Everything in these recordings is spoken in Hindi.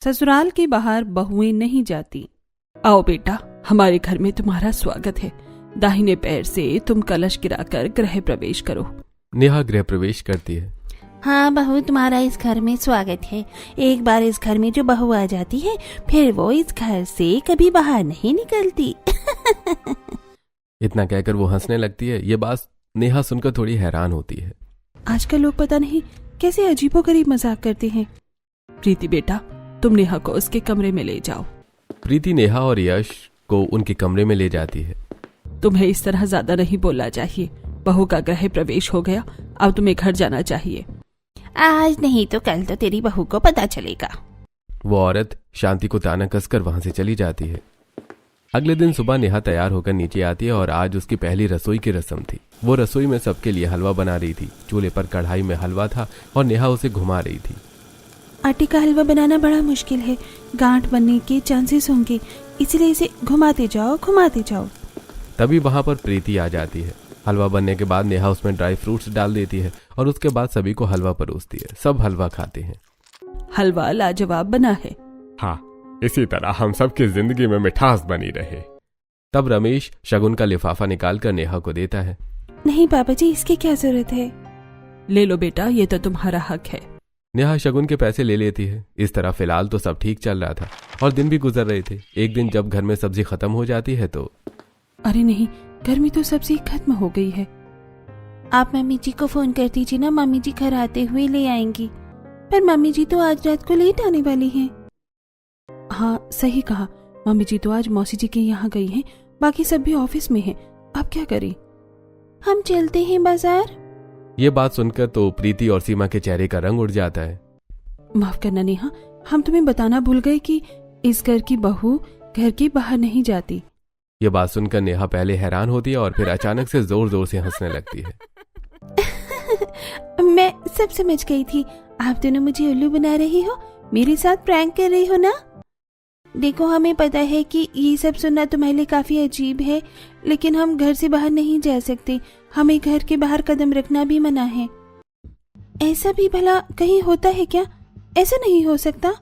ससुराल के बाहर बहुएं नहीं जाती। आओ बेटा, हमारे घर में तुम्हारा स्वागत है। दाहिने पैर से तुम कलश गिराकर गृह प्रवेश करो। नेहा गृह प्रवेश करती है। हाँ बहू, तुम्हारा इस घर में स्वागत है। एक बार इस घर में जो बहू आ जाती है फिर वो इस घर से कभी बाहर नहीं निकलती। इतना कहकर वो हंसने लगती है। ये बात नेहा सुनकर थोड़ी हैरान होती है। आजकल लोग पता नहीं कैसे अजीबोगरीब मजाक करते हैं। प्रीति बेटा, तुम नेहा को उसके कमरे में ले जाओ। प्रीति नेहा और यश को उनके कमरे में ले जाती है। तुम्हें इस तरह ज्यादा नहीं बोलना चाहिए। बहू का गृह प्रवेश हो गया, अब तुम्हें घर जाना चाहिए। आज नहीं तो कल तो तेरी बहू को पता चलेगा। वो औरत शांति को ताना कसकर वहां से चली जाती है। अगले दिन सुबह नेहा तैयार होकर नीचे आती है और आज उसकी पहली रसोई की रस्म थी। वो रसोई में सबके लिए हलवा बना रही थी। चूल्हे पर कढ़ाई में हलवा था और नेहा उसे घुमा रही थी। आटे का हलवा बनाना बड़ा मुश्किल है, गांठ बनने के चांसेस होंगे, इसलिए इसे घुमाते जाओ घुमाते जाओ। तभी वहां पर प्रीति आ जाती है। हलवा बनने के बाद नेहा उसमें ड्राई फ्रूट्स डाल देती है और उसके बाद सभी को हलवा परोसती है। सब हलवा खाते हैं। हलवा लाजवाब बना है। हाँ, इसी तरह हम सबकी जिंदगी में मिठास बनी रहे। तब रमेश शगुन का लिफाफा निकालकर नेहा को देता है। नहीं पापा जी, इसकी क्या जरूरत है। ले लो बेटा, ये तो तुम्हारा हक है। नेहा शगुन के पैसे ले लेती है। इस तरह फिलहाल तो सब ठीक चल रहा था और दिन भी गुजर रहे थे। एक दिन जब घर में सब्जी खत्म हो जाती है तो अरे नहीं, घर में तो सब्जी खत्म हो गई है। आप मम्मी जी को फोन कर दीजिए ना, मम्मी जी घर आते हुए ले आएंगी। पर मम्मी जी तो आज रात को लेट आने वाली हैं। हाँ सही कहा, मम्मी जी तो आज मौसी जी के यहाँ गई हैं, बाकी सब भी ऑफिस में हैं। अब क्या करें। हम चलते हैं बाजार। ये बात सुनकर तो प्रीति और सीमा के चेहरे का रंग उड़ जाता है। माफ करना नेहा, हम तुम्हें बताना भूल गए कि इस घर की बहू घर के बाहर नहीं जाती। ये बात सुनकर नेहा पहले हैरान होती है और फिर अचानक से जोर जोर से हंसने लगती है। मैं सब समझ गई थी। आप दोनों मुझे उल्लू बना रही हो, मेरे साथ प्रैंक कर रही हो ना। देखो, हमें पता है कि ये सब सुनना तुम्हारे लिए काफी अजीब है, लेकिन हम घर से बाहर नहीं जा सकते। हमें घर के बाहर कदम रखना भी मना है। ऐसा भी भला कहीं होता है क्या? ऐसा नहीं हो सकता।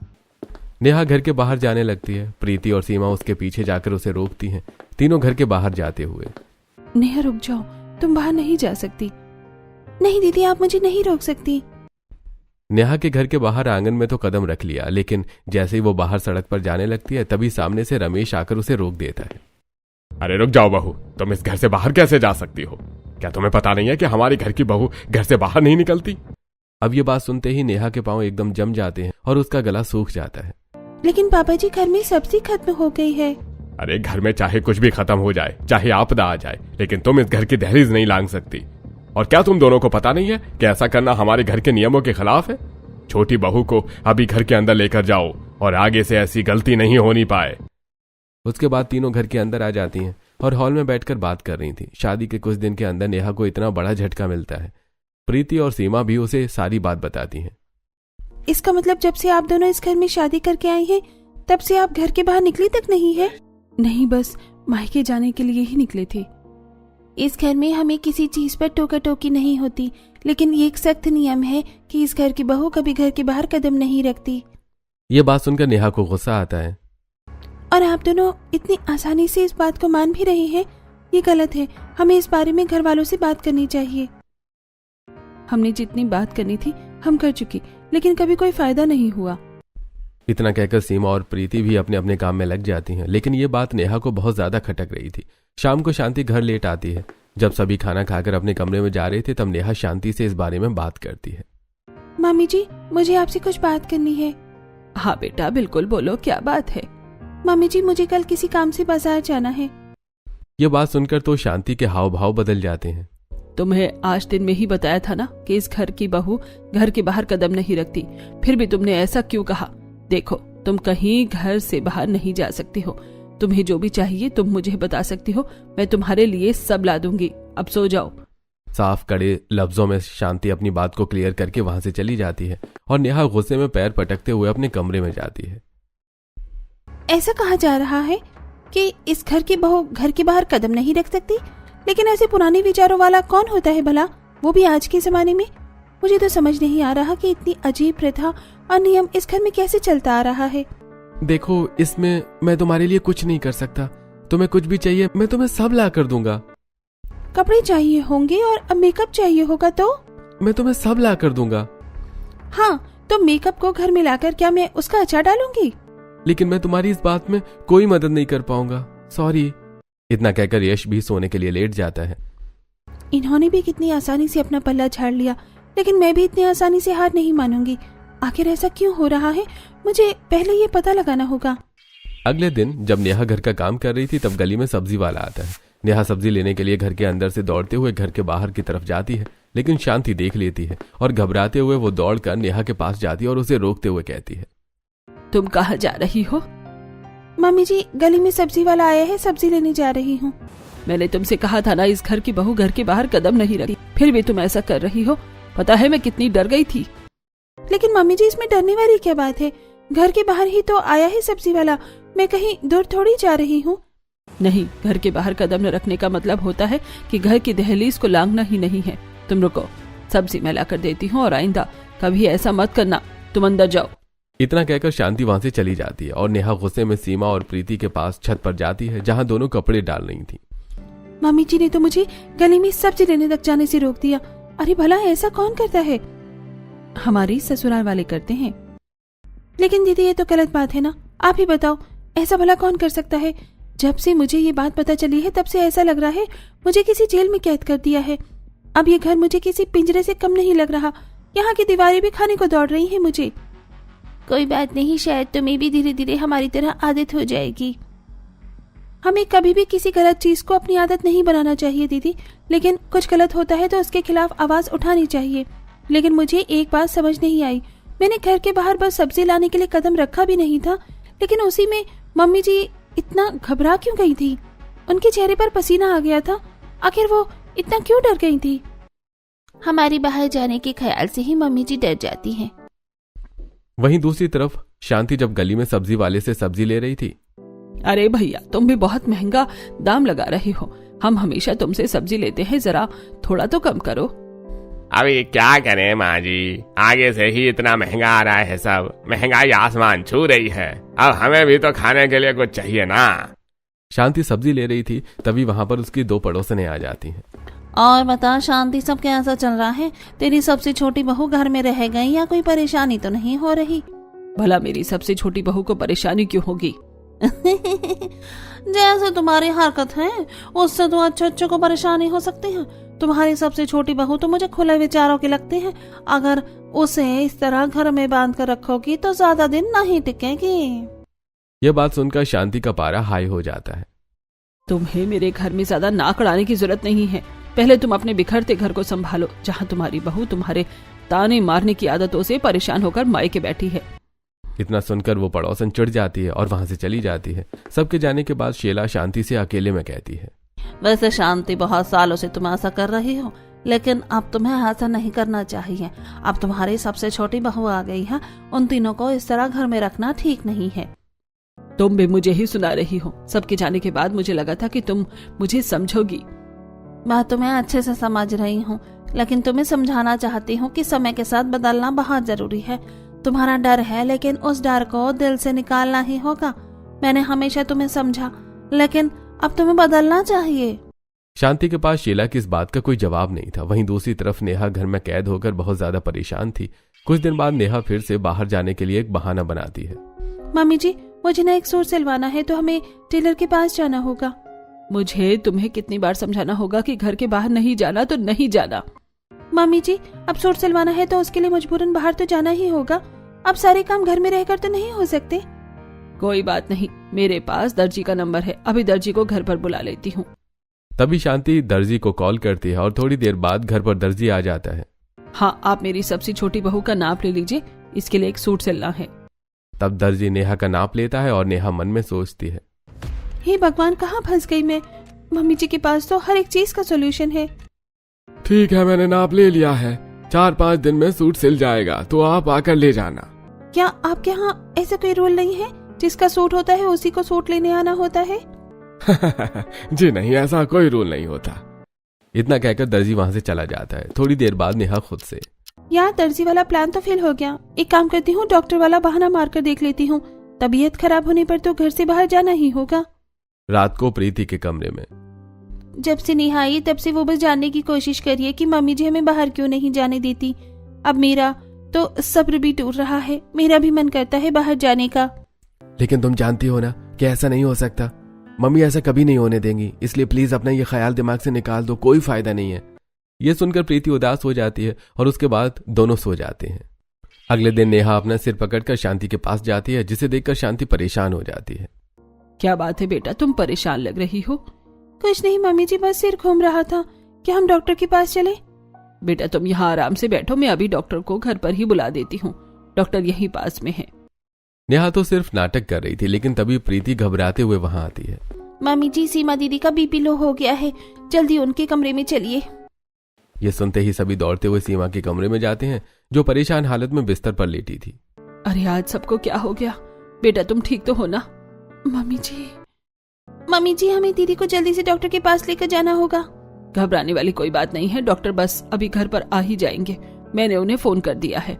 नेहा घर के बाहर जाने लगती है। प्रीति और सीमा उसके पीछे जाकर उसे रोकती हैं। तीनों घर के बाहर जाते हुए। नेहा रुक जाओ, तुम बाहर नहीं जा सकती। नहीं दीदी, आप मुझे नहीं रोक सकती। नेहा के घर के बाहर आंगन में तो कदम रख लिया, लेकिन जैसे ही वो बाहर सड़क पर जाने लगती है तभी सामने से रमेश आकर उसे रोक देता है। अरे रुक जाओ बहू, तुम इस घर से बाहर कैसे जा सकती हो? क्या तुम्हें पता नहीं है कि हमारी घर की बहू घर से बाहर नहीं निकलती? अब ये बात सुनते ही नेहा के पांव एकदम जम जाते हैं और उसका गला सूख जाता है। लेकिन पापा जी, घर में सब्जी खत्म हो गई है। अरे घर में चाहे कुछ भी खत्म हो जाए, चाहे आपदा आ जाए, लेकिन तुम इस घर की दहलीज नहीं लांघ सकती। और क्या तुम दोनों को पता नहीं है कि ऐसा करना हमारे घर के नियमों के खिलाफ है? छोटी बहू को अभी घर के अंदर लेकर जाओ और आगे से ऐसी गलती नहीं होनी पाए। उसके बाद तीनों घर के अंदर आ जाती हैं और हॉल में बैठकर बात कर रही थी। शादी के कुछ दिन के अंदर नेहा को इतना बड़ा झटका मिलता है। प्रीति और सीमा भी उसे सारी बात बताती हैं। इसका मतलब जब से आप दोनों इस घर में शादी करके आई हैं, तब से आप घर के बाहर निकली तक नहीं है? नहीं, बस मायके जाने के लिए ही निकले थे। इस घर में हमें किसी चीज पर टोका टोकी नहीं होती, लेकिन ये एक सख्त नियम है कि इस घर की बहू कभी घर के बाहर कदम नहीं रखती। ये बात सुनकर नेहा को गुस्सा आता है। और आप दोनों इतनी आसानी से इस बात को मान भी रहे हैं, ये गलत है। हमें इस बारे में घर वालों से बात करनी चाहिए। हमने जितनी बात करनी थी हम कर चुकी, लेकिन कभी कोई फायदा नहीं हुआ। इतना कहकर सीमा और प्रीति भी अपने अपने काम में लग जाती हैं, लेकिन ये बात नेहा को बहुत ज्यादा खटक रही थी। शाम को शांति घर लेट आती है। जब सभी खाना खाकर अपने कमरे में जा रहे थे तब नेहा शांति से इस बारे में बात करती है। मामी जी, मुझे आपसे कुछ बात करनी है। हाँ बेटा, बिल्कुल बोलो, क्या बात है। मामी जी, मुझे कल किसी काम से बाजार जाना है। ये बात सुनकर तो शांति के हाव भाव बदल जाते हैं। तुम्हें आज दिन में ही बताया था ना कि इस घर की बहू घर के बाहर कदम नहीं रखती, फिर भी तुमने ऐसा क्यों कहा? देखो, तुम कहीं घर से बाहर नहीं जा सकती हो। तुम्हें जो भी चाहिए तुम मुझे बता सकती हो, मैं तुम्हारे लिए सब ला दूंगी। अब सो जाओ। साफ कड़े लफ्जों में शांति अपनी बात को क्लियर करके वहां से चली जाती है और नेहा गुस्से में पैर पटकते हुए अपने कमरे में जाती है। ऐसा कहा जा रहा है कि इस घर की बहू घर के बाहर कदम नहीं रख सकती, लेकिन ऐसे पुराने विचारों वाला कौन होता है भला, वो भी आज के जमाने में? मुझे तो समझ नहीं आ रहा कि इतनी अजीब प्रथा और नियम इस घर में कैसे चलता आ रहा है। देखो, इसमें मैं तुम्हारे लिए कुछ नहीं कर सकता। तुम्हें कुछ भी चाहिए मैं तुम्हें सब ला कर दूंगा। कपड़े चाहिए होंगे और अब मेकअप चाहिए होगा तो? मैं तुम्हें सब ला कर दूंगा। हाँ, तो मेकअप को घर में लाकर क्या मैं उसका अचार डालूंगी? लेकिन मैं तुम्हारी इस बात में कोई मदद नहीं कर पाऊंगा, सॉरी। इतना कहकर यश भी सोने के लिए लेट जाता है। इन्होंने भी कितनी आसानी से अपना पल्ला झाड़ लिया, लेकिन मैं भी इतनी आसानी से हार नहीं मानूंगी। आखिर ऐसा क्यों हो रहा है, मुझे पहले ये पता लगाना होगा। अगले दिन जब नेहा घर का काम कर रही थी तब गली में सब्जी वाला आता है। नेहा सब्जी लेने के लिए घर के अंदर से दौड़ते हुए घर के बाहर की तरफ जाती है, लेकिन शांति देख लेती है और घबराते हुए वो दौड़कर नेहा के पास जाती है और उसे रोकते हुए कहती है, तुम कहाँ जा रही हो? मम्मी जी, गली में सब्जी वाला आया है, सब्जी लेने जा रही हूँ। मैंने तुमसे कहा था ना, इस घर की बहू घर के बाहर कदम नहीं रखती, फिर भी तुम ऐसा कर रही हो। पता है मैं कितनी डर गई थी। लेकिन मम्मी जी, इसमें डरने वाली क्या बात है? घर के बाहर ही तो आया है सब्जी वाला, मैं कहीं दूर थोड़ी जा रही हूँ। नहीं, घर के बाहर कदम न रखने का मतलब होता है कि घर की दहलीज को लांघना ही नहीं है। तुम रुको, सब्जी मैं लाकर देती हूँ और आइंदा कभी ऐसा मत करना। तुम अंदर जाओ। इतना कहकर शांति वहां से चली जाती है और नेहा गुस्से में सीमा और प्रीति के पास छत पर जाती है जहां दोनों कपड़े डाल रही थी। मम्मी जी ने तो मुझे गली में सब्जी लेने तक जाने से रोक दिया। अरे भला ऐसा कौन करता है? हमारी ससुराल वाले करते हैं। लेकिन दीदी, ये तो गलत बात है ना। आप ही बताओ, ऐसा भला कौन कर सकता है? जब से मुझे ये बात पता चली है तब से ऐसा लग रहा है मुझे किसी जेल में कैद कर दिया है। अब ये घर मुझे किसी पिंजरे से कम नहीं लग रहा। यहाँ की दीवारें भी खाने को दौड़ रही हैं मुझे। कोई बात नहीं, शायद तुम्हें भी धीरे धीरे हमारी तरह आदत हो जाएगी। हमें कभी भी किसी गलत चीज को अपनी आदत नहीं बनाना चाहिए दीदी, लेकिन कुछ गलत होता है तो उसके खिलाफ आवाज उठानी चाहिए। लेकिन मुझे एक बात समझ नहीं आई, मैंने घर के बाहर बस सब्जी लाने के लिए कदम रखा भी नहीं था, लेकिन उसी में मम्मी जी इतना घबरा क्यों गई थी? उनके चेहरे पर पसीना आ गया था। आखिर वो इतना क्यों डर गई थी? हमारी बाहर जाने के ख्याल से ही मम्मी जी डर जाती हैं। वहीं दूसरी तरफ शांति जब गली में सब्जी वाले से सब्जी ले रही थी। अरे भैया, तुम भी बहुत महंगा दाम लगा रहे हो। हम हमेशा तुमसे सब्जी लेते हैं, जरा थोड़ा तो कम करो। अभी क्या करें माँ जी, आगे से ही इतना महंगा आ रहा है सब। महंगाई आसमान छू रही है, अब हमें भी तो खाने के लिए कुछ चाहिए ना। शांति सब्जी ले रही थी तभी वहां पर उसकी दो पड़ोसनें आ जाती हैं। और बता शांति, सब कैसा चल रहा है? तेरी सबसे छोटी बहू घर में रह गई या कोई परेशानी तो नहीं हो रही? भला मेरी सबसे छोटी बहू को परेशानी क्यों होगी? जैसे तुम्हारी हरकत है उससे तो अच्छे को परेशानी हो सकती है। तुम्हारी सबसे छोटी बहू तो मुझे खुले विचारों की लगती है। अगर उसे इस तरह घर में बांध कर रखोगी तो ज्यादा दिन नहीं टिकेगी। यह बात सुनकर शांति का पारा हाई हो जाता है। तुम्हें मेरे घर में ज्यादा नाक अड़ाने की जरूरत नहीं है। पहले तुम अपने बिखरते घर को संभालो, जहाँ तुम्हारी बहू तुम्हारे ताने मारने की आदतों से परेशान होकर मायके बैठी है। इतना सुनकर वो पड़ोसन चिढ़ जाती है और वहां से चली जाती है। सबके जाने के बाद शीला शांति से अकेले में कहती है, वैसे शांति, बहुत सालों से तुम ऐसा कर रही हो, लेकिन अब तुम्हें ऐसा नहीं करना चाहिए। अब तुम्हारी सबसे छोटी बहू आ गई है, उन तीनों को इस तरह घर में रखना ठीक नहीं है। तुम भी मुझे ही सुना रही हो। सबके जाने के बाद मुझे लगा था कि तुम मुझे समझोगी। मैं तुम्हें अच्छे से समझ रही हूँ, लेकिन तुम्हें समझाना चाहती हूँ कि समय के साथ बदलना बहुत जरूरी है। तुम्हारा डर है, लेकिन उस डर को दिल से निकालना ही होगा। मैंने हमेशा तुम्हें समझा, लेकिन अब तुम्हें बदलना चाहिए। शांति के पास शीला की इस बात का कोई जवाब नहीं था। वहीं दूसरी तरफ नेहा घर में कैद होकर बहुत ज्यादा परेशान थी। कुछ दिन बाद नेहा फिर से बाहर जाने के लिए एक बहाना बनाती है। मम्मी जी, मुझे ना एक सूट सिलवाना है, तो हमें टेलर के पास जाना होगा। मुझे तुम्हें कितनी बार समझाना होगा कि घर के बाहर नहीं जाना तो नहीं जाना। मम्मी जी, अब सूट सिलवाना है तो उसके लिए मजबूरन बाहर तो जाना ही होगा। अब सारे काम घर में रहकर तो नहीं हो सकते। कोई बात नहीं, मेरे पास दर्जी का नंबर है, अभी दर्जी को घर पर बुला लेती हूँ। तभी शांति दर्जी को कॉल करती है और थोड़ी देर बाद घर पर दर्जी आ जाता है। हाँ, आप मेरी सबसे छोटी बहू का नाप ले लीजिए, इसके लिए एक सूट सिलना है। तब दर्जी नेहा का नाप लेता है और नेहा मन में सोचती है, हे भगवान, कहाँ फंस गई मैं? मम्मी जी के पास तो हर एक चीज का सोल्यूशन है। ठीक है, मैंने नाप ले लिया है। 4-5 दिन में सूट सिल जाएगा, तो आप आकर ले जाना। क्या आपके यहाँ ऐसा कोई रूल नहीं है? जिसका सूट होता है उसी को सूट लेने आना होता है? जी नहीं, ऐसा कोई रूल नहीं होता। इतना कहकर दर्जी वहां से चला जाता है। थोड़ी देर बाद नेहा खुद से, यार दर्जी वाला प्लान तो फेल हो गया। एक काम करती हूँ, डॉक्टर वाला बहाना मारकर देख लेती हूँ। तबीयत खराब होने पर तो घर से बाहर जाना ही होगा। रात को प्रीति के कमरे में जब से नेहा आई तब से वो बस जानने की कोशिश कर रही है कि मम्मी जी हमें बाहर क्यों नहीं जाने देती। अब मेरा तो सब्र भी टूट रहा है, मेरा भी मन करता है बाहर जाने का। लेकिन तुम जानती हो ना कि ऐसा नहीं हो सकता। मम्मी ऐसा कभी नहीं होने देंगी, इसलिए प्लीज अपना ये ख्याल दिमाग से निकाल दो, कोई फायदा नहीं है। ये सुनकर प्रीति उदास हो जाती है और उसके बाद दोनों सो जाते हैं। अगले दिन नेहा अपना सिर पकड़कर शांति के पास जाती है, जिसे देखकर शांति परेशान हो जाती है। क्या बात है बेटा, तुम परेशान लग रही हो? कुछ नहीं मम्मी जी, बस सिर घूम रहा था। क्या हम डॉक्टर के पास चले? बेटा तुम यहाँ आराम से बैठो, मैं अभी डॉक्टर को घर पर ही बुला देती हूँ। डॉक्टर यहीं पास में है। नेहा तो सिर्फ नाटक कर रही थी, लेकिन तभी प्रीति घबराते हुए वहां आती है। मम्मी जी, सीमा दीदी का बीपी लो हो गया है, जल्दी उनके कमरे में चलिए। ये सुनते ही सभी दौड़ते हुए सीमा के कमरे में जाते हैं, जो परेशान हालत में बिस्तर पर लेटी थी। अरे आज सबको क्या हो गया? बेटा तुम ठीक तो हो ना? मम्मी जी हमें दीदी को जल्दी से डॉक्टर के पास लेकर जाना होगा। घबराने वाली कोई बात नहीं है, डॉक्टर बस अभी घर पर आ ही जाएंगे, मैंने उन्हें फोन कर दिया है।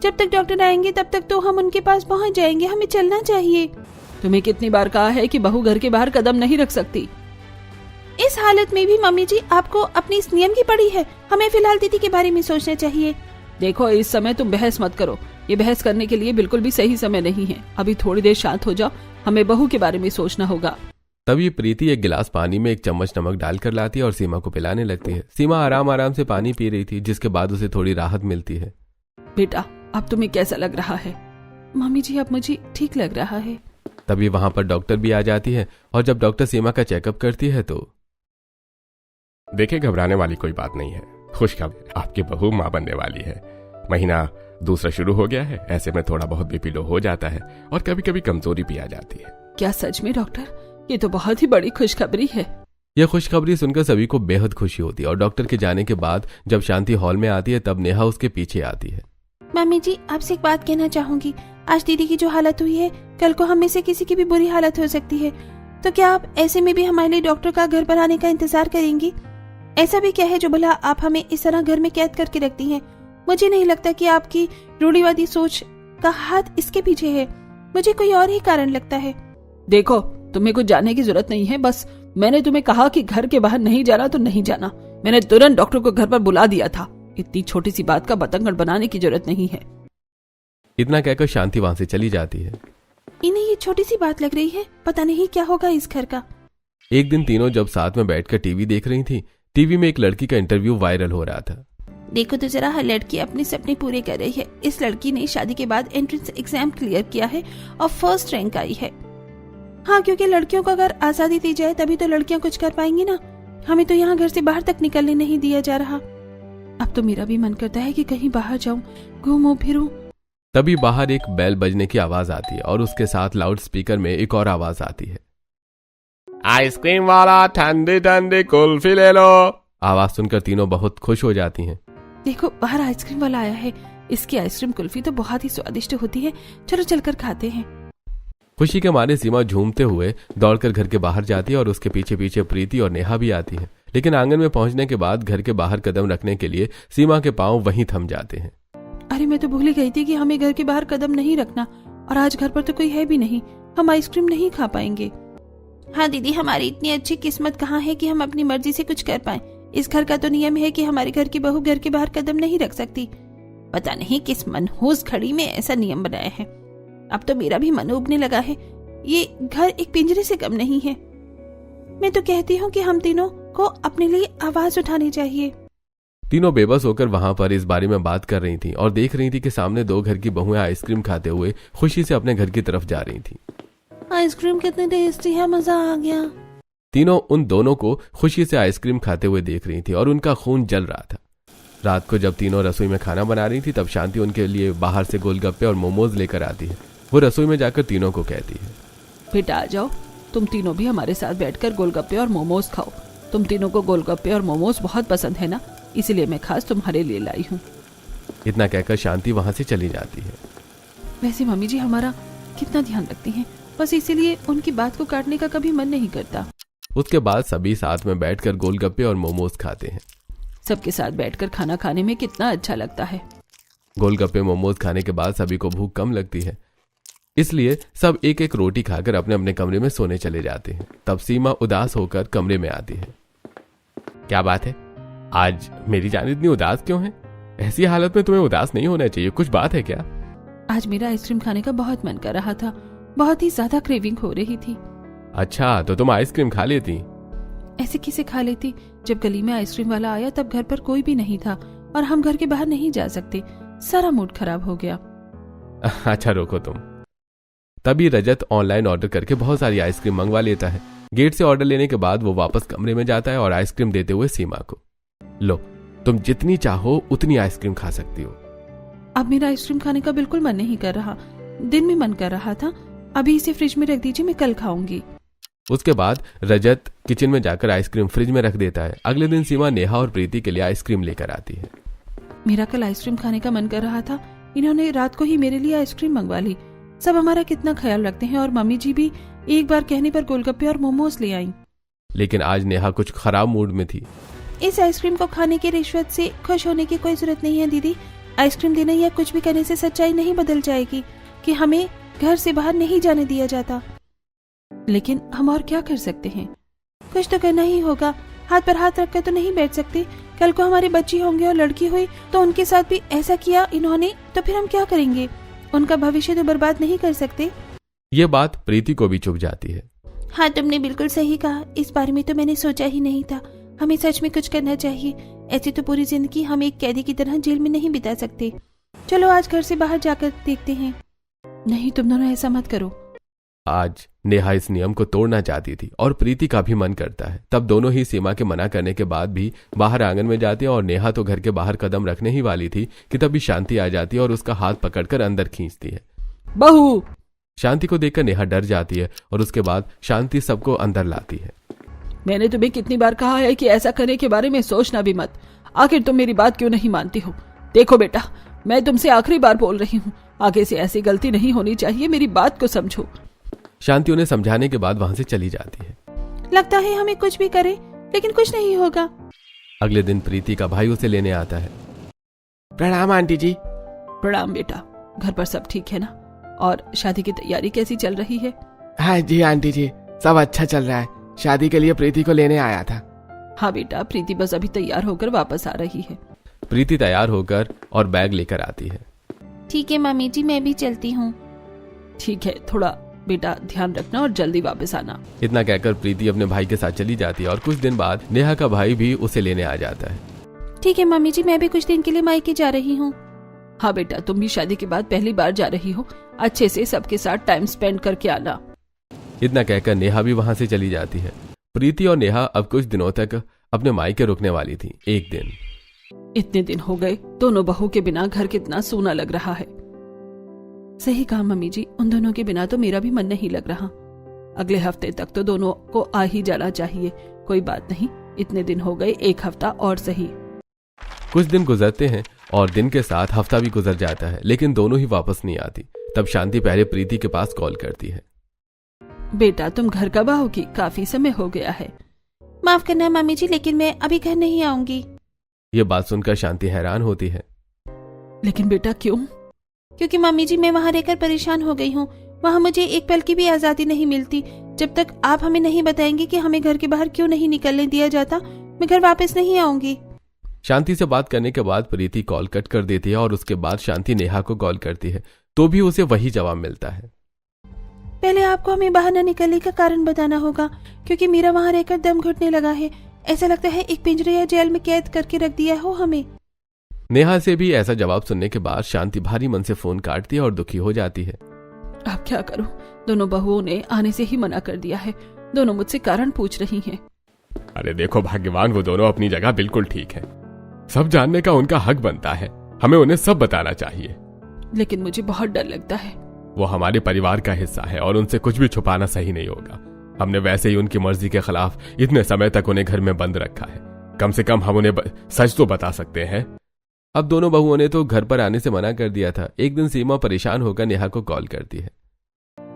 जब तक डॉक्टर आएंगे तब तक तो हम उनके पास पहुंच जाएंगे, हमें चलना चाहिए। तुम्हें कितनी बार कहा है कि बहू घर के बाहर कदम नहीं रख सकती। इस हालत में भी मम्मी जी आपको अपनी इस नियम की पड़ी है, हमें फिलहाल दीदी के बारे में सोचना चाहिए। देखो इस समय तुम बहस मत करो, ये बहस करने के लिए बिल्कुल भी सही समय नहीं है। अभी थोड़ी देर शांत हो जाओ, हमें बहू के बारे में सोचना होगा। तभी प्रीति एक गिलास पानी में एक चम्मच नमक डालकर लाती है और सीमा को पिलाने लगती है। सीमा आराम आराम से पानी पी रही थी, जिसके बाद उसे थोड़ी राहत मिलती है। बेटा अब तुम्हें कैसा लग रहा है? मम्मी जी अब मुझे ठीक लग रहा है। तभी वहां पर डॉक्टर भी आ जाती है और जब डॉक्टर सीमा का चेकअप करती है तो देखिए, घबराने वाली कोई बात नहीं है। खुशखबरी, आपकी बहू मां बनने वाली है। महीना दूसरा शुरू हो गया है, ऐसे में थोड़ा बहुत बीपी लो हो जाता है और कभी कभी कमजोरी भी आ जाती है। क्या सच में डॉक्टर? ये तो बहुत ही बड़ी खुशखबरी है। यह खुशखबरी सुनकर सभी को बेहद खुशी होती है और डॉक्टर के जाने के बाद जब शांति हॉल में आती है तब नेहा उसके पीछे आती है। मम्मी जी आपसे एक बात कहना चाहूंगी, आज दीदी की जो हालत हुई है, कल को हम में से किसी की भी बुरी हालत हो सकती है। तो क्या आप ऐसे में भी हमारे लिए डॉक्टर का घर पर आने का इंतजार करेंगी? ऐसा भी क्या है जो भला आप हमें इस तरह घर में कैद करके रखती हैं? मुझे नहीं लगता कि आपकी रूढ़िवादी सोच का हाथ इसके पीछे है, मुझे कोई और ही कारण लगता है। देखो तुम्हें कुछ जानने की जरूरत नहीं है, बस मैंने तुम्हें कहा कि घर के बाहर नहीं जाना तो नहीं जाना। मैंने तुरंत डॉक्टर को घर पर बुला दिया था। इतनी छोटी सी बात का बतंगड़ बनाने की जरूरत नहीं है। इतना कहकर शांति वहां से चली जाती है। इन्हें ये छोटी सी बात लग रही है, पता नहीं क्या होगा इस घर का। एक दिन तीनों जब साथ में बैठकर टीवी देख रही थी, टीवी में एक लड़की का इंटरव्यू वायरल हो रहा था। देखो तो जरा, हर लड़की अपने सपने पूरे कर रही है। इस लड़की ने शादी के बाद एंट्रेंस एग्जाम क्लियर किया है और फर्स्ट रैंक आई है। हाँ, क्योंकि लड़कियों को अगर आजादी दी जाए तभी तो लड़कियां कुछ कर पाएंगी ना। हमें तो यहाँ घर से बाहर तक निकलने नहीं दिया जा रहा। अब तो मेरा भी मन करता है कि कहीं बाहर जाऊं, घूमूं फिरूं। तभी बाहर एक बेल बजने की आवाज आती है और उसके साथ लाउड स्पीकर में एक और आवाज आती है, आइसक्रीम वाला ठंडी ठंडी कुल्फी ले लो। आवाज सुनकर तीनों बहुत खुश हो जाती हैं। देखो बाहर आइसक्रीम वाला आया है, इसकी आइसक्रीम कुल्फी तो बहुत ही स्वादिष्ट होती है, चलो चलकर खाते हैं। खुशी के मारे सीमा झूमते हुए दौड़कर घर के बाहर जाती है और उसके पीछे पीछे प्रीति और नेहा भी आती है। लेकिन आंगन में पहुंचने के बाद घर के बाहर कदम रखने के लिए सीमा के पांव वहीं थम जाते हैं। अरे मैं तो भूल ही गई थी कि हमें घर के बाहर कदम नहीं रखना, और आज घर पर तो कोई है भी नहीं, हम आइसक्रीम नहीं खा पाएंगे। हाँ दीदी, हमारी इतनी अच्छी किस्मत कहाँ है कि हम अपनी मर्जी से कुछ कर पाएं। इस घर का तो नियम है कि हमारे घर की बहू घर के बाहर कदम नहीं रख सकती। पता नहीं किस मनहूस घड़ी में ऐसा नियम बनाया है। अब तो मेरा भी मन उबने लगा है। ये घर एक पिंजरे से कम नहीं है। मैं तो कहती हूँ कि हम तीनों को अपने लिए आवाज उठानी चाहिए। तीनों बेबस होकर वहां पर इस बारे में बात कर रही थी और देख रही थी कि सामने दो घर की बहुएं आइसक्रीम खाते हुए खुशी से अपने घर की तरफ जा रही थी। आइसक्रीम कितनी टेस्टी है, मजा आ गया। तीनों उन दोनों को खुशी से आइसक्रीम खाते हुए देख रही थी और उनका खून जल रहा था। रात को जब तीनों रसोई में खाना बना रही थी तब शांति उनके लिए बाहर से गोलगप्पे और मोमोज लेकर आती है। वो रसोई में जाकर तीनों को कहती है, बेटा आ जाओ, तुम तीनों भी हमारे साथ बैठकर गोलगप्पे और मोमोज खाओ। तुम तीनों को गोलगप्पे और मोमोज बहुत पसंद है ना, इसलिए मैं खास तुम्हारे लिए लाई हूँ। इतना कहकर शांति वहां से चली जाती है। वैसे मम्मी जी हमारा कितना ध्यान रखती हैं, बस इसीलिए उनकी बात को काटने का कभी मन नहीं करता। उसके बाद सभी साथ में बैठकर गोलगप्पे और मोमोज खाते हैं। सबके साथ बैठकर खाना खाने में कितना अच्छा लगता है। गोलगप्पे मोमोज खाने के बाद सभी को भूख कम लगती है, इसलिए सब एक एक रोटी खाकर अपने अपने कमरे में सोने चले जाते हैं। तब सीमा उदास होकर कमरे में आती है। क्या बात है, आज मेरी जान इतनी उदास क्यों है? ऐसी हालत में तुम्हें उदास नहीं होना चाहिए, कुछ बात है क्या? आज मेरा आइसक्रीम खाने का बहुत मन कर रहा था, बहुत ही ज्यादा क्रेविंग हो रही थी। अच्छा, तो तुम आइसक्रीम खा लेती? ऐसे किसे खा लेती? जब गली में आइसक्रीम वाला आया तब घर पर कोई भी नहीं था और हम घर के बाहर नहीं जा सकते। सारा मूड खराब हो गया। अच्छा रोको तुम। तभी रजत ऑनलाइन ऑर्डर करके बहुत सारी आइसक्रीम मंगवा लेता है। गेट से ऑर्डर लेने के बाद वो वापस कमरे में जाता है और आइसक्रीम देते हुए सीमा को, लो तुम जितनी चाहो उतनी आइसक्रीम खा सकती हो। अब मेरा आइसक्रीम खाने का बिल्कुल मन नहीं कर रहा। दिन में मन कर रहा था, अभी इसे फ्रिज में रख दीजिए, मैं कल खाऊंगी। उसके बाद रजत किचन में जाकर आइसक्रीम फ्रिज में रख देता है। अगले दिन सीमा नेहा और प्रीति के लिए आइसक्रीम लेकर आती है। मेरा कल आइसक्रीम खाने का मन कर रहा था, इन्होंने रात को ही मेरे लिए आइसक्रीम मंगवा ली। सब हमारा कितना ख्याल रखते हैं और मम्मी जी भी एक बार कहने पर गोलगप्पे और मोमोज ले आई। लेकिन आज नेहा कुछ खराब मूड में थी। इस आइसक्रीम को खाने की रिश्वत से खुश होने की कोई जरूरत नहीं है दीदी। आइसक्रीम देने या कुछ भी करने से सच्चाई नहीं बदल जाएगी कि हमें घर से बाहर नहीं जाने दिया जाता। लेकिन हम और क्या कर सकते हैं? कुछ तो करना ही होगा। हाथ पर हाथ रखकर तो नहीं बैठ सकते। कल को हमारे बच्ची होंगे और लड़की हुई तो उनके साथ भी ऐसा किया इन्होंने, तो फिर हम क्या करेंगे? उनका भविष्य तो बर्बाद नहीं कर सकते। ये बात प्रीति को भी चुभ जाती है। हाँ, तुमने बिल्कुल सही कहा। इस बारे में तो मैंने सोचा ही नहीं था। हमें सच में कुछ करना चाहिए। ऐसे तो पूरी जिंदगी हम एक कैदी की तरह जेल में नहीं बिता सकते। चलो आज घर से बाहर जाकर देखते हैं। नहीं, तुम दोनों ऐसा मत करो। आज नेहा इस नियम को तोड़ना चाहती थी और प्रीति का भी मन करता है। तब दोनों ही सीमा के मना करने के बाद भी बाहर आंगन में जाती हैं और नेहा तो घर के बाहर कदम रखने ही वाली थी कि तभी शांति आ जाती है और उसका हाथ पकड़कर अंदर खींचती है। बहू! शांति को देखकर नेहा डर जाती है और उसके बाद शांति सबको अंदर लाती है। मैंने तुम्हें कितनी बार कहा है कि ऐसा करने के बारे में सोचना भी मत। आखिर तुम मेरी बात क्यों नहीं मानती हो? देखो बेटा, मैं तुमसे आखिरी बार बोल रही हूँ, आगे से ऐसी गलती नहीं होनी चाहिए। मेरी बात को समझो। शांति उन्हें समझाने के बाद वहां से चली जाती है। लगता है हमें कुछ भी करे लेकिन कुछ नहीं होगा। अगले दिन प्रीति का भाई उसे लेने आता है। प्रणाम आंटी जी। प्रणाम बेटा। घर पर सब ठीक है ना? और शादी की तैयारी कैसी चल रही है? हाँ जी आंटी जी, सब अच्छा चल रहा है। शादी के लिए प्रीति को लेने आया था। हाँ बेटा, प्रीति बस अभी तैयार होकर वापस आ रही है। प्रीति तैयार होकर और बैग लेकर आती है। ठीक है मम्मी जी, मैं भी चलती हूँ। ठीक है, थोड़ा बेटा ध्यान रखना और जल्दी वापस आना। इतना कहकर प्रीति अपने भाई के साथ चली जाती है और कुछ दिन बाद नेहा का भाई भी उसे लेने आ जाता है। ठीक है मम्मी जी, मैं भी कुछ दिन के लिए मायके जा रही हूँ। हाँ बेटा, तुम भी शादी के बाद पहली बार जा रही हो, अच्छे से सबके साथ टाइम स्पेंड करके आना। इतना कहकर नेहा भी वहां से चली जाती है। प्रीति और नेहा अब कुछ दिनों तक अपने मायके रुकने वाली थी। एक दिन, इतने दिन हो गए, दोनों बहू के बिना घर कितना सूना लग रहा है। सही कहा मम्मी जी, उन दोनों के बिना तो मेरा भी मन नहीं लग रहा। अगले हफ्ते तक तो दोनों को आ ही जाना चाहिए। कोई बात नहीं, इतने दिन हो गए, एक हफ्ता और सही। कुछ दिन गुजरते हैं और दिन के साथ हफ्ता भी गुजर जाता है, लेकिन दोनों ही वापस नहीं आती। तब शांति पहले प्रीति के पास कॉल करती है। बेटा, तुम घर कब आओगी? काफी समय हो गया है। माफ करना मम्मी जी, लेकिन मैं अभी घर नहीं आऊंगी। ये बात सुनकर शांति हैरान होती है। लेकिन बेटा क्यों? क्योंकि मम्मी जी मैं वहाँ रहकर परेशान हो गई हूँ। वहाँ मुझे एक पल की भी आजादी नहीं मिलती। जब तक आप हमें नहीं बताएंगे कि हमें घर के बाहर क्यों नहीं निकलने दिया जाता, मैं घर वापस नहीं आऊंगी। शांति से बात करने के बाद प्रीति कॉल कट कर देती है और उसके बाद शांति नेहा को कॉल करती है, तो भी उसे वही जवाब मिलता है। पहले आपको हमें बाहर न निकलने का कारण बताना होगा, क्योंकि मेरा वहाँ रहकर दम घुटने लगा है। ऐसा लगता है एक पिंजरे या जेल में कैद करके रख दिया हो हमें। नेहा से भी ऐसा जवाब सुनने के बाद शांति भारी मन से फोन काटती है और दुखी हो जाती है। अब क्या करूं? दोनों बहुओं ने आने से ही मना कर दिया है। दोनों मुझसे कारण पूछ रही हैं। अरे देखो भाग्यवान, वो दोनों अपनी जगह बिल्कुल ठीक है। सब जानने का उनका हक बनता है, हमें उन्हें सब बताना चाहिए। लेकिन मुझे बहुत डर लगता है। वो हमारे परिवार का हिस्सा है और उनसे कुछ भी छुपाना सही नहीं होगा। हमने वैसे ही उनकी मर्जी के खिलाफ इतने समय तक उन्हें घर में बंद रखा है। कम से कम हम उन्हें सच तो बता सकते हैं। अब दोनों बहुओं ने तो घर पर आने से मना कर दिया था। एक दिन सीमा परेशान होकर नेहा को कॉल करती है।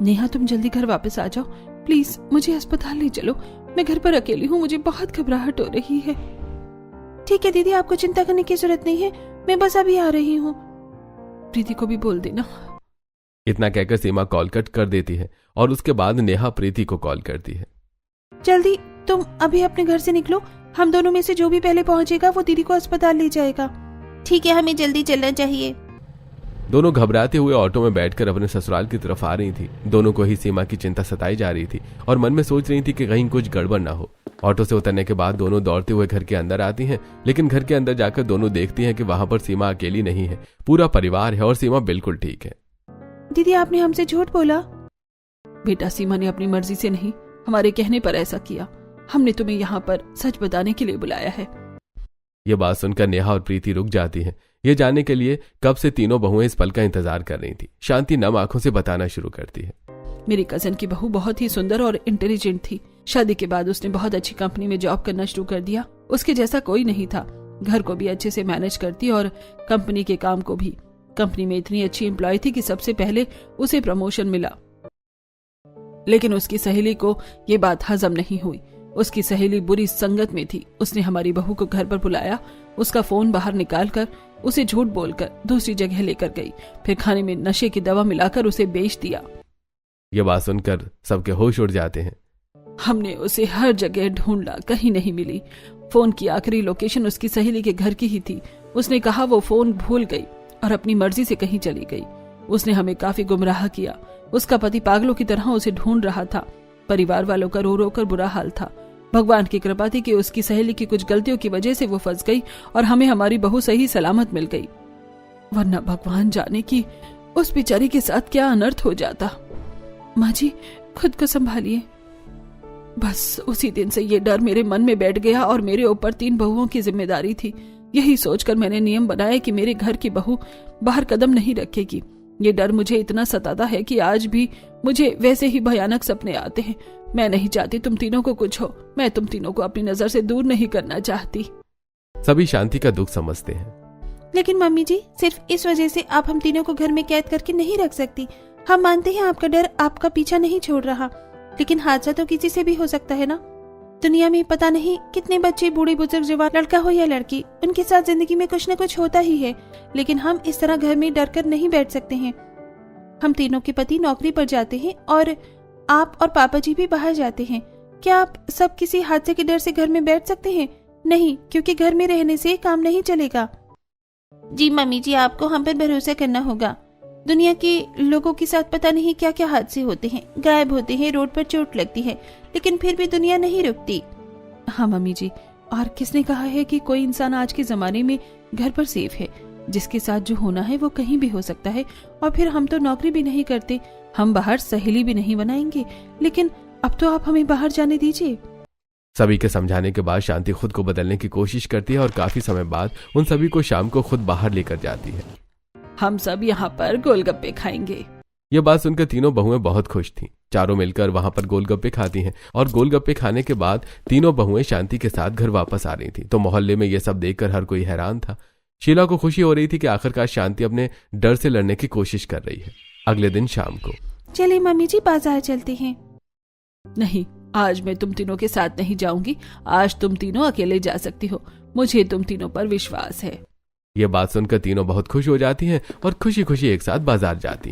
नेहा, तुम जल्दी घर वापस आ जाओ प्लीज। मुझे अस्पताल ले चलो, मैं घर पर अकेली हूँ, मुझे बहुत घबराहट हो रही है। ठीक है दीदी, आपको चिंता करने की जरूरत नहीं है, मैं बस अभी आ रही हूँ। प्रीति को भी बोल देना। इतना कहकर सीमा कॉल कट कर देती है और उसके बाद नेहा प्रीति को कॉल करती है। जल्दी तुम अभी अपने घर से निकलो, हम दोनों में से जो भी पहले पहुंचेगा वो दीदी को अस्पताल ले जाएगा। ठीक है, हमें जल्दी चलना चाहिए। दोनों घबराते हुए ऑटो में बैठकर अपने ससुराल की तरफ आ रही थी। दोनों को ही सीमा की चिंता सताई जा रही थी और मन में सोच रही थी कि कहीं कुछ गड़बड़ ना हो। ऑटो से उतरने के बाद दोनों दौड़ते हुए घर के अंदर आती हैं, लेकिन घर के अंदर जाकर दोनों देखती हैं कि वहां पर सीमा अकेली नहीं है, पूरा परिवार है और सीमा बिल्कुल ठीक है। दीदी आपने हमसे झूठ बोला। बेटा, सीमा ने अपनी मर्जी से नहीं, हमारे कहने पर ऐसा किया। हमने तुम्हें यहाँ पर सच बताने के लिए बुलाया है। ये बात सुनकर नेहा और प्रीति रुक जाती हैं, ये जानने के लिए कब से तीनों बहुएं इस पल का इंतजार कर रही थी। शांति नम आंखों से बताना शुरू करती है। मेरी कजन की बहू बहुत ही सुंदर और इंटेलिजेंट थी। शादी के बाद उसने बहुत अच्छी कंपनी में जॉब करना शुरू कर दिया। उसके जैसा कोई नहीं था। घर को भी अच्छे से मैनेज करती और कंपनी के काम को भी। कंपनी में इतनी अच्छी एम्प्लॉय थी कि सबसे पहले उसे प्रमोशन मिला। लेकिन उसकी सहेली को ये बात हजम नहीं हुई। उसकी सहेली बुरी संगत में थी। उसने हमारी बहू को घर पर बुलाया, उसका फोन बाहर निकालकर उसे झूठ बोलकर दूसरी जगह लेकर गई, फिर खाने में नशे की दवा मिलाकर उसे बेच दिया। ये बात सुनकर सबके होश उड़ जाते हैं। हमने उसे हर जगह ढूंढा, कहीं नहीं मिली। फोन की आखिरी लोकेशन उसकी सहेली के घर की ही थी। उसने कहा वो फोन भूल गई और अपनी मर्जी से कहीं चली गई। उसने हमें काफी गुमराह किया। उसका पति पागलों की तरह उसे ढूंढ रहा था। परिवार वालों का रो रो कर बुरा हाल था। भगवान की कृपा थी कि उसकी सहेली की कुछ गलतियों की वजह से वो फंस गई और हमें हमारी बहू सही सलामत मिल गई, वरना भगवान जाने की उस बेचारी के साथ क्या अनर्थ हो जाता। माँ जी, खुद को संभालिए। बस उसी दिन से ये डर मेरे मन में बैठ गया और मेरे ऊपर 3 बहुओं की जिम्मेदारी थी। यही सोचकर मैंने नियम बनाया कि मेरे घर की बहू बाहर कदम नहीं रखेगी। ये डर मुझे इतना सताता है कि आज भी मुझे वैसे ही भयानक सपने आते हैं। मैं नहीं चाहती तुम तीनों को कुछ हो। मैं तुम तीनों को अपनी नजर से दूर नहीं करना चाहती। सभी शांति का दुख समझते हैं। लेकिन मम्मी जी, सिर्फ इस वजह से आप हम तीनों को घर में कैद करके नहीं रख सकती। हम मानते हैं आपका डर आपका पीछा नहीं छोड़ रहा, लेकिन हादसा तो किसी से भी हो सकता है ना। दुनिया में पता नहीं कितने बच्चे, बूढ़े बुजुर्ग, जवान, लड़का हो या लड़की, उनके साथ जिंदगी में कुछ न कुछ होता ही है। लेकिन हम इस तरह घर में डर कर नहीं बैठ सकते हैं। हम तीनों के पति नौकरी पर जाते हैं और आप और पापा जी भी बाहर जाते हैं। क्या आप सब किसी हादसे के डर से घर में बैठ सकते हैं? नहीं, क्योंकि घर में रहने से काम नहीं चलेगा। जी मम्मी जी, आपको हम पर भरोसा करना होगा। दुनिया के लोगों के साथ पता नहीं क्या क्या हादसे होते हैं, गायब होते हैं, रोड पर चोट लगती है, लेकिन फिर भी दुनिया नहीं रुकती। हाँ मम्मी जी, और किसने कहा है कि कोई इंसान आज के जमाने में घर पर सेफ है? जिसके साथ जो होना है वो कहीं भी हो सकता है। और फिर हम तो नौकरी भी नहीं करते, हम बाहर सहेली भी नहीं बनाएंगे। लेकिन अब तो आप हमें बाहर जाने दीजिए। सभी के समझाने के बाद शांति खुद को बदलने की कोशिश करती है और काफी समय बाद उन सभी को शाम को खुद बाहर लेकर जाती है। हम सब यहाँ पर गोलगप्पे खाएंगे। ये बात सुनकर तीनों बहुएं बहुत खुश थीं। चारों मिलकर वहां पर गोलगप्पे खाती हैं और गोलगप्पे खाने के बाद तीनों बहुएं शांति के साथ घर वापस आ रही थी। तो मोहल्ले में ये सब देखकर हर कोई हैरान था। शीला को खुशी हो रही थी कि आखिरकार शांति अपने डर से लड़ने की कोशिश कर रही है। अगले दिन शाम को, चलिए मम्मी जी, बाजार चलते हैं। नहीं, आज मैं तुम तीनों के साथ नहीं जाऊंगी। आज तुम तीनों अकेले जा सकती हो। मुझे तुम तीनों पर विश्वास है। ये बात सुनकर तीनों बहुत खुश हो जाती हैं और खुशी खुशी एक साथ बाजार जाती।